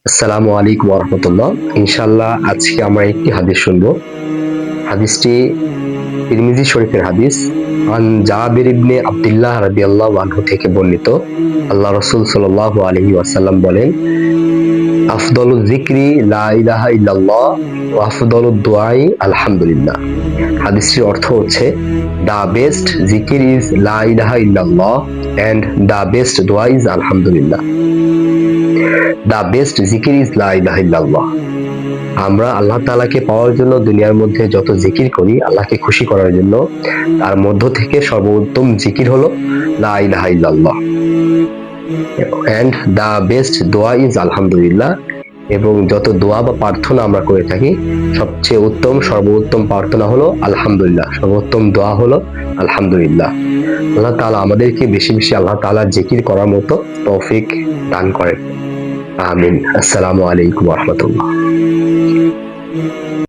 আসসালামু আলাইকুম ওয়া রাহমাতুল্লাহ। ইনশাআল্লাহ আজকে আমরা একটি হাদিস শুনবো। হাদিসটি তিরমিজি শরীফের হাদিস। আন জাবির ইবনে আব্দুল্লাহ রাদিয়াল্লাহু আনহু থেকে বর্ণিত, আল্লাহ রাসূল সাল্লাল্লাহু আলাইহি ওয়াসাল্লাম বলেন, আফদলুয যিকরি লা ইলাহা ইল্লাল্লাহ ওয়া আফদলুদ দুআই আলহামদুলিল্লাহ। হাদিসটির অর্থ হচ্ছে, দ্য বেস্ট জিকির ইজ লা ইলাহা ইল্লাল্লাহ এন্ড দ্য বেস্ট দোয়া ইজ আলহামদুলিল্লাহ। দ্য বেস্ট জিকির ইজ লা ইলাহা ইল্লাল্লাহ। আমরা আল্লাহ তাআলাকে পাওয়ার জন্য দুনিয়ার মধ্যে যত জিকির করি, আল্লাহকে খুশি করার জন্য, তার মধ্য থেকে সর্বোত্তম জিকির হলো লা ইলাহা ইল্লাল্লাহ। এন্ড দ্য বেস্ট দোয়া ইজ আলহামদুলিল্লাহ। এবং যত দোয়া বা প্রার্থনা আমরা করে থাকি, সবচেয়ে উত্তম সর্বোত্তম প্রার্থনা হলো আলহামদুলিল্লাহ, সর্বোত্তম দোয়া হলো আলহামদুলিল্লাহ। আল্লাহ তাআলা আমাদেরকে বেশি বেশি আল্লাহ তাআলার জিকির করার মতো তৌফিক দান করেন। আমিন। আসসালামু আলাইকুম ওয়া রাহমাতুল্লাহ।